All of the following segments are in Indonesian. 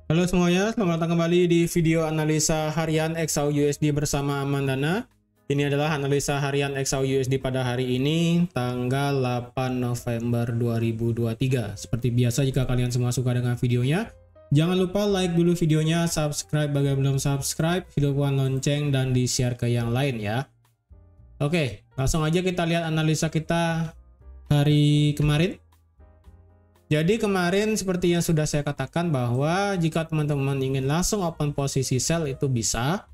Halo semuanya, selamat datang kembali di video analisa harian XAU USD bersama Amandana. Ini adalah analisa harian XAU USD pada hari ini, tanggal 8 November 2023. Seperti biasa, jika kalian semua suka dengan videonya, jangan lupa like dulu videonya, subscribe bagi yang belum subscribe, hidupkan lonceng, dan di-share ke yang lain ya. Oke, langsung aja kita lihat analisa kita hari kemarin. Jadi kemarin seperti yang sudah saya katakan bahwa jika teman-teman ingin langsung open posisi sell itu bisa.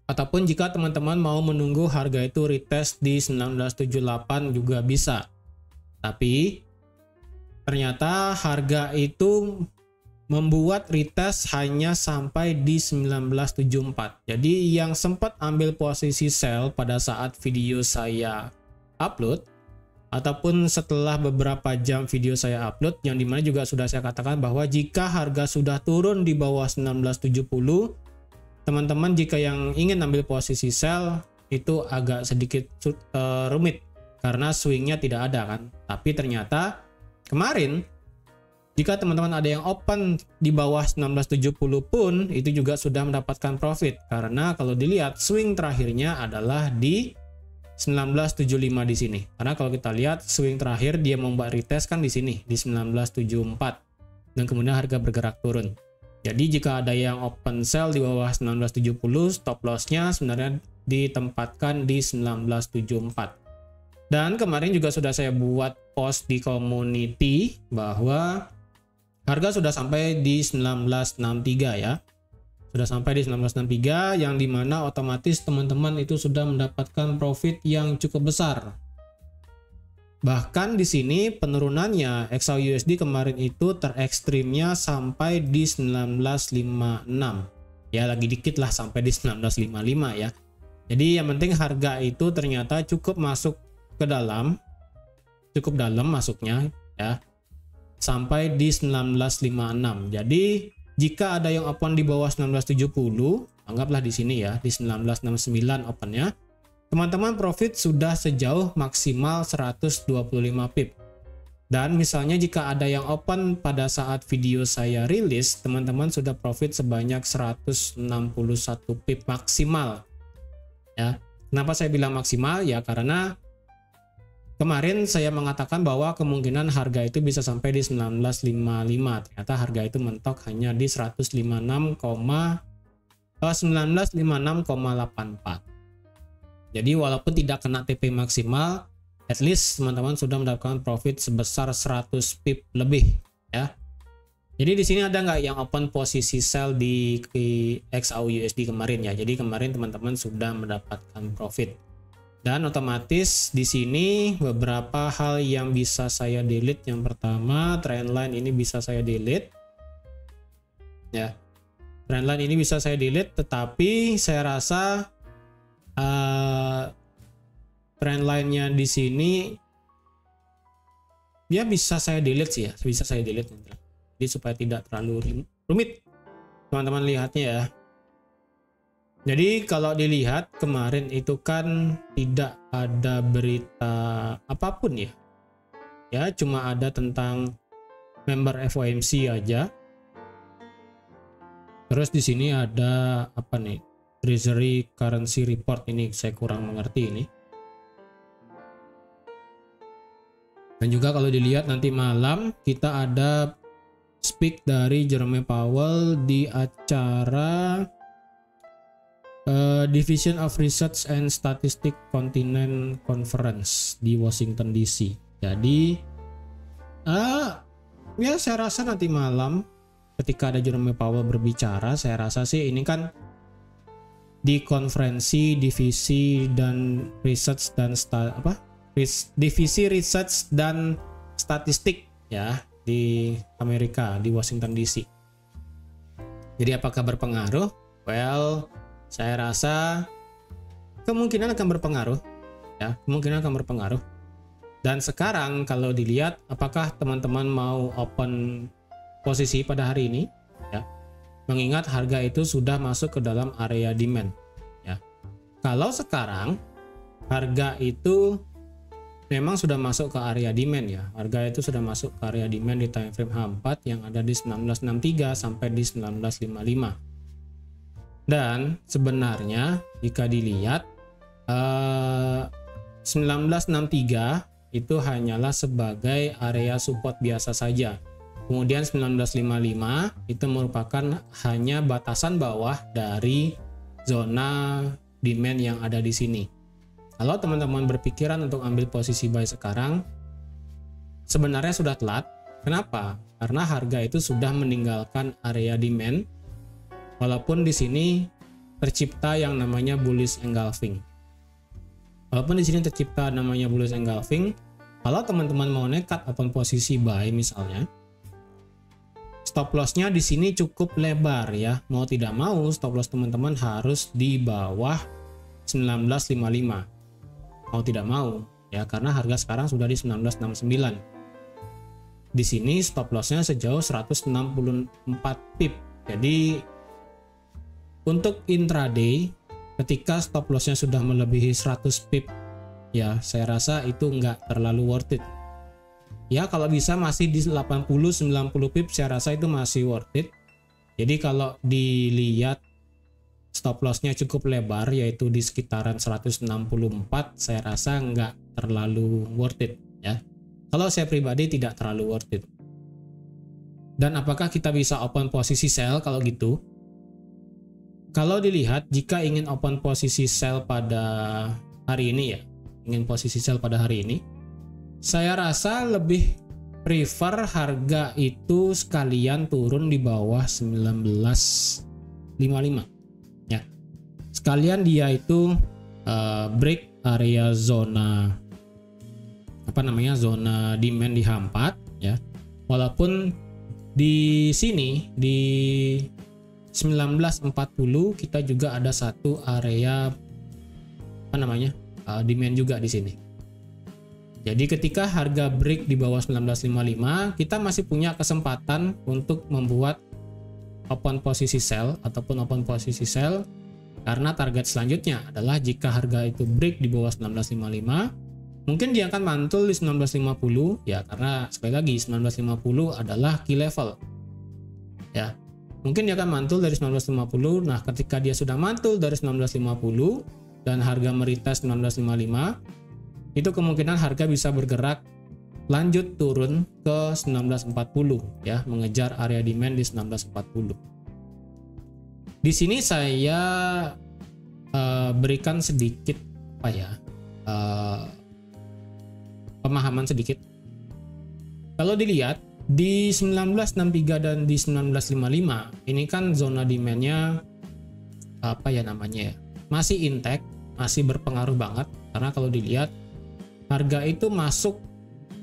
Ataupun jika teman-teman mau menunggu harga itu retest di 1978 juga bisa. Tapi ternyata harga itu membuat retest hanya sampai di 1974. Jadi yang sempat ambil posisi sell pada saat video saya upload, ataupun setelah beberapa jam video saya upload, yang dimana juga sudah saya katakan bahwa jika harga sudah turun di bawah 1970, teman-teman jika yang ingin ambil posisi sell itu agak sedikit rumit karena swingnya tidak ada kan. Tapi ternyata kemarin jika teman-teman ada yang open di bawah 1970 pun itu juga sudah mendapatkan profit, karena kalau dilihat swing terakhirnya adalah di 1975 di sini. Karena kalau kita lihat swing terakhir dia membuat retest kan di sini di 1974 dan kemudian harga bergerak turun. Jadi jika ada yang open sell di bawah 1970, stop lossnya sebenarnya ditempatkan di 1974. Dan kemarin juga sudah saya buat post di community bahwa harga sudah sampai di 1963 ya. Sudah sampai di 1963, yang dimana otomatis teman-teman itu sudah mendapatkan profit yang cukup besar. Bahkan di sini penurunannya XAU USD kemarin itu terekstrimnya sampai di 1956. Ya lagi dikit lah sampai di 1955 ya. Jadi yang penting harga itu ternyata cukup masuk ke dalam, cukup dalam masuknya ya, sampai di 1956. Jadi jika ada yang open di bawah 1970, anggaplah di sini ya, di 1969 opennya, teman-teman profit sudah sejauh maksimal 125 pip. Dan misalnya jika ada yang open pada saat video saya rilis, teman-teman sudah profit sebanyak 161 pip maksimal. Ya, kenapa saya bilang maksimal? Ya karena kemarin saya mengatakan bahwa kemungkinan harga itu bisa sampai di 1955. Ternyata harga itu mentok hanya di 1956,84. Jadi walaupun tidak kena TP maksimal, at least teman-teman sudah mendapatkan profit sebesar 100 pip lebih ya. Jadi di sini ada nggak yang open posisi sell di XAU USD kemarin ya. Jadi kemarin teman-teman sudah mendapatkan profit. Dan otomatis di sini beberapa hal yang bisa saya delete. Yang pertama, trendline ini bisa saya delete. Ya. Trendline ini bisa saya delete, tetapi saya rasa trendline-nya di sini ya bisa saya delete sih ya, bisa saya delete. Jadi supaya tidak terlalu rumit teman-teman lihatnya ya. Jadi kalau dilihat kemarin itu kan tidak ada berita apapun ya. Ya cuma ada tentang member FOMC aja. Terus di sini ada apa nih? Treasury Currency Report, ini saya kurang mengerti ini. Dan juga kalau dilihat nanti malam kita ada speak dari Jerome Powell di acara Division of Research and Statistics Continent Conference di Washington DC. Jadi ya saya rasa nanti malam ketika ada Jerome Powell berbicara, saya rasa sih ini kan di konferensi divisi dan research dan divisi research dan statistik ya di Amerika, di Washington DC. Jadi apakah berpengaruh? Well, saya rasa kemungkinan akan berpengaruh ya, kemungkinan akan berpengaruh. Dan sekarang kalau dilihat apakah teman-teman mau open posisi pada hari ini ya, mengingat harga itu sudah masuk ke dalam area demand ya. Kalau sekarang harga itu memang sudah masuk ke area demand ya. Harga itu sudah masuk ke area demand di time frame H4 yang ada di 1963 sampai di 1955. Dan sebenarnya jika dilihat 1963 itu hanyalah sebagai area support biasa saja. Kemudian 1955 itu merupakan hanya batasan bawah dari zona demand yang ada di sini. Kalau teman-teman berpikiran untuk ambil posisi buy sekarang, sebenarnya sudah telat. Kenapa? Karena harga itu sudah meninggalkan area demand, walaupun di sini tercipta yang namanya bullish engulfing. Walaupun di sini tercipta namanya bullish engulfing, kalau teman-teman mau nekat open posisi buy misalnya, stop lossnya di sini cukup lebar ya. Mau tidak mau stop loss teman-teman harus di bawah 1955. Mau tidak mau ya, karena harga sekarang sudah di 1969. Di sini stop lossnya sejauh 164 pip. Jadi untuk intraday ketika stop lossnya sudah melebihi 100 pip ya, saya rasa itu nggak terlalu worth it. Ya kalau bisa masih di 80-90 pip saya rasa itu masih worth it. Jadi kalau dilihat stop lossnya cukup lebar yaitu di sekitaran 164, saya rasa nggak terlalu worth it ya. Kalau saya pribadi tidak terlalu worth it. Dan apakah kita bisa open posisi sell kalau gitu? Kalau dilihat jika ingin open posisi sell pada hari ini ya, ingin posisi sell pada hari ini, saya rasa lebih prefer harga itu sekalian turun di bawah 1955. Sekalian dia itu break area zona zona demand di H4 ya. Walaupun di sini di 1940 kita juga ada satu area demand juga di sini. Jadi ketika harga break di bawah 1955, kita masih punya kesempatan untuk membuat open posisi sell ataupun open posisi sell. Karena target selanjutnya adalah jika harga itu break di bawah 1955, mungkin dia akan mantul di 1950 ya, karena sekali lagi 1950 adalah key level. Ya. Mungkin dia akan mantul dari 1950. Nah, ketika dia sudah mantul dari 1950 dan harga meretest 1955, itu kemungkinan harga bisa bergerak lanjut turun ke 1940 ya, mengejar area demand di 1940. Di sini saya berikan sedikit pemahaman sedikit. Kalau dilihat di 1963 dan di 1955 ini kan zona demandnya masih intact, masih berpengaruh banget, karena kalau dilihat harga itu masuk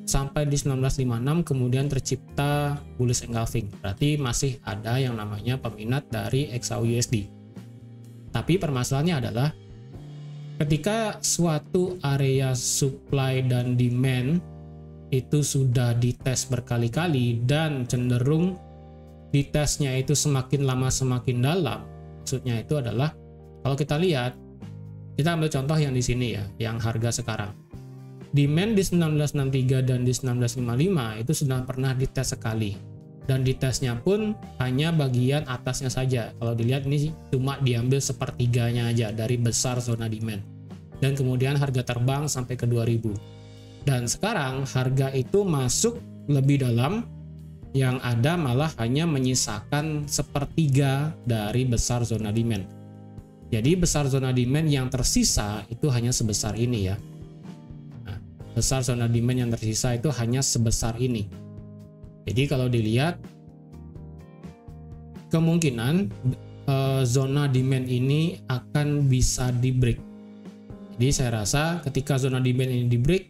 sampai di 1956 kemudian tercipta bullish engulfing. Berarti masih ada yang namanya peminat dari XAUUSD. Tapi permasalahannya adalah ketika suatu area supply dan demand itu sudah dites berkali-kali dan cenderung ditesnya itu semakin lama semakin dalam. Maksudnya itu adalah kalau kita lihat, kita ambil contoh yang di sini ya, yang harga sekarang. Demand di 1963 dan di 1955 itu sudah pernah dites sekali, dan ditesnya pun hanya bagian atasnya saja. Kalau dilihat ini cuma diambil sepertiganya aja dari besar zona demand, dan kemudian harga terbang sampai ke 2000. Dan sekarang harga itu masuk lebih dalam, yang ada malah hanya menyisakan sepertiga dari besar zona demand. Jadi besar zona demand yang tersisa itu hanya sebesar ini ya. Besar zona demand yang tersisa itu hanya sebesar ini. Jadi kalau dilihat kemungkinan zona demand ini akan bisa di break. Jadi saya rasa ketika zona demand ini di break,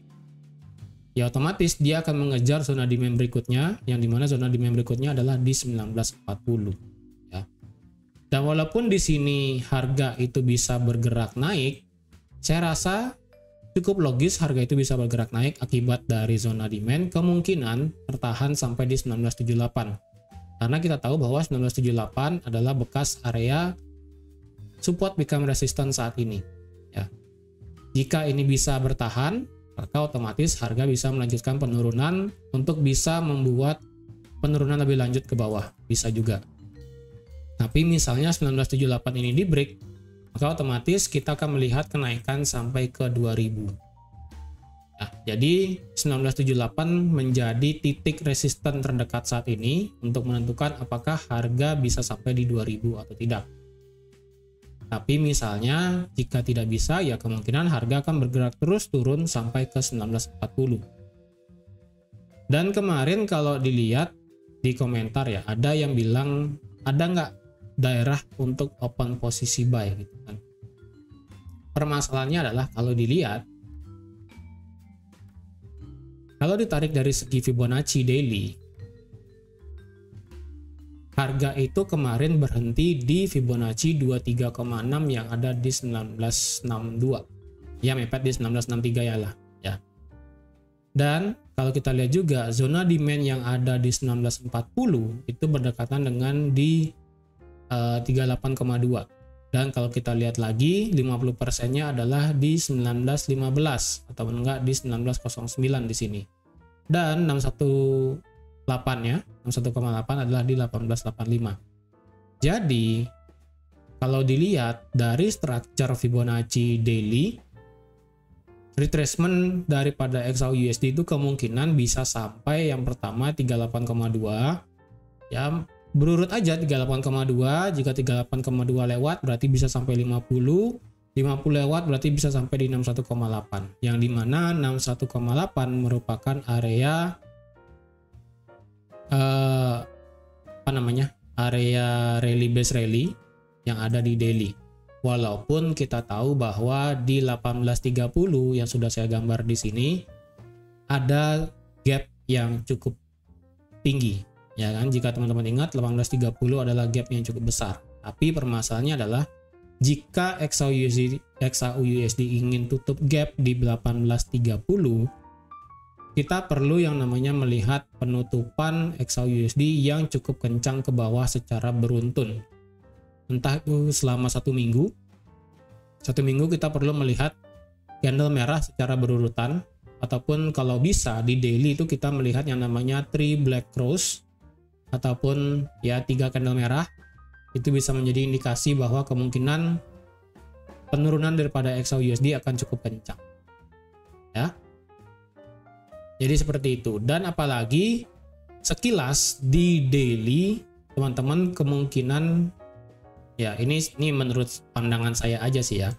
ya otomatis dia akan mengejar zona demand berikutnya, yang dimana zona demand berikutnya adalah di 1940 ya. Dan walaupun di sini harga itu bisa bergerak naik, saya rasa cukup logis harga itu bisa bergerak naik akibat dari zona demand kemungkinan tertahan sampai di 1978. Karena kita tahu bahwa 1978 adalah bekas area support become resistance saat ini. Ya. Jika ini bisa bertahan, maka otomatis harga bisa melanjutkan penurunan untuk bisa membuat penurunan lebih lanjut ke bawah, bisa juga. Tapi misalnya 1978 ini di break, maka otomatis kita akan melihat kenaikan sampai ke 2000. Nah, jadi 1978 menjadi titik resisten terdekat saat ini untuk menentukan apakah harga bisa sampai di 2000 atau tidak. Tapi misalnya jika tidak bisa, ya kemungkinan harga akan bergerak terus turun sampai ke 1940. Dan kemarin kalau dilihat di komentar ya, ada yang bilang ada nggak daerah untuk open posisi buy gitu kan. Permasalahannya adalah kalau dilihat, kalau ditarik dari segi Fibonacci daily, harga itu kemarin berhenti di Fibonacci 23,6 yang ada di 1962. Ya, mepet di 1963 ya lah. Ya. Dan kalau kita lihat juga zona demand yang ada di 1940 itu berdekatan dengan di 38,2. Dan kalau kita lihat lagi 50%-nya adalah di 1915 atau enggak di 1909 di sini. Dan 618-nya, 61,8 adalah di 1885. Jadi kalau dilihat dari structure Fibonacci daily, retracement daripada XAUUSD itu kemungkinan bisa sampai yang pertama 38,2 ya, berurut aja 38,2. Jika 38,2 lewat berarti bisa sampai 50 lewat berarti bisa sampai di 61,8, yang dimana 61,8 merupakan area area rally base rally yang ada di daily. Walaupun kita tahu bahwa di 1830 yang sudah saya gambar di sini ada gap yang cukup tinggi, ya kan? Jika teman-teman ingat 1830 adalah gap yang cukup besar. Tapi permasalahannya adalah jika XAUUSD ingin tutup gap di 1830, kita perlu yang namanya melihat penutupan XAUUSD yang cukup kencang ke bawah secara beruntun. Entah itu selama satu minggu kita perlu melihat candle merah secara berurutan, ataupun kalau bisa di daily itu kita melihat yang namanya 3 black cross ataupun ya 3 candle merah. Itu bisa menjadi indikasi bahwa kemungkinan penurunan daripada XAUUSD akan cukup kencang ya. Jadi seperti itu. Dan apalagi sekilas di daily teman-teman kemungkinan ya, ini menurut pandangan saya aja sih ya.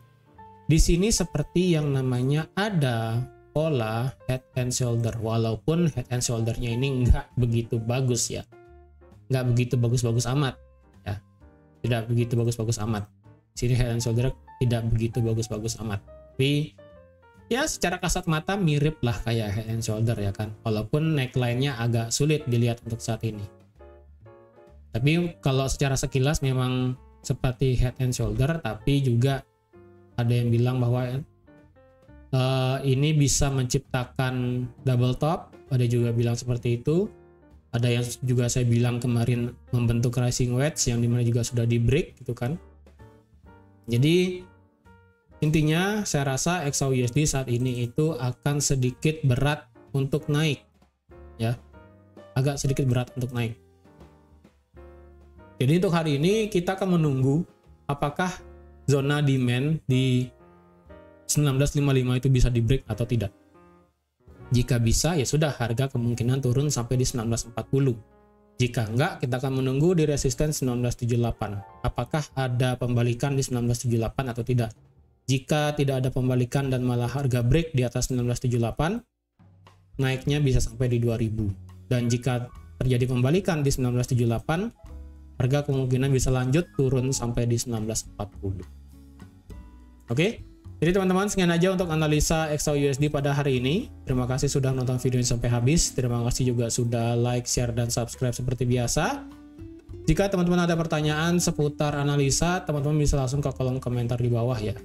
Di sini seperti yang namanya ada pola head and shoulder, walaupun head and shoulder-nya ini nggak begitu bagus ya. Nggak begitu bagus-bagus amat ya. Tidak begitu bagus-bagus amat. Sini head and shoulder tidak begitu bagus-bagus amat. Tapi ya secara kasat mata mirip lah kayak head and shoulder ya kan. Walaupun neckline-nya agak sulit dilihat untuk saat ini. Tapi kalau secara sekilas memang seperti head and shoulder, tapi juga ada yang bilang bahwa ini bisa menciptakan double top, ada juga bilang seperti itu. Ada yang juga saya bilang kemarin membentuk rising wedge yang dimana juga sudah di break gitu kan. Jadi intinya saya rasa XAUUSD saat ini itu akan sedikit berat untuk naik ya, agak sedikit berat untuk naik. Jadi untuk hari ini kita akan menunggu apakah zona demand di 1955 itu bisa di break atau tidak. Jika bisa ya sudah, harga kemungkinan turun sampai di 1940. Jika enggak, kita akan menunggu di resisten 1978. Apakah ada pembalikan di 1978 atau tidak. Jika tidak ada pembalikan dan malah harga break di atas 1978, naiknya bisa sampai di 2000. Dan jika terjadi pembalikan di 1978, harga kemungkinan bisa lanjut turun sampai di 1940. Oke? Jadi teman-teman, sekian aja untuk analisa XAUUSD pada hari ini. Terima kasih sudah menonton video ini sampai habis. Terima kasih juga sudah like, share, dan subscribe seperti biasa. Jika teman-teman ada pertanyaan seputar analisa, teman-teman bisa langsung ke kolom komentar di bawah ya.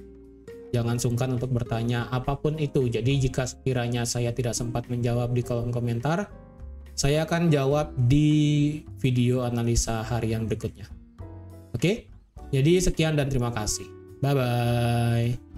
Jangan sungkan untuk bertanya apapun itu. Jadi jika sekiranya saya tidak sempat menjawab di kolom komentar, saya akan jawab di video analisa harian berikutnya. Oke? Jadi sekian dan terima kasih. Bye-bye.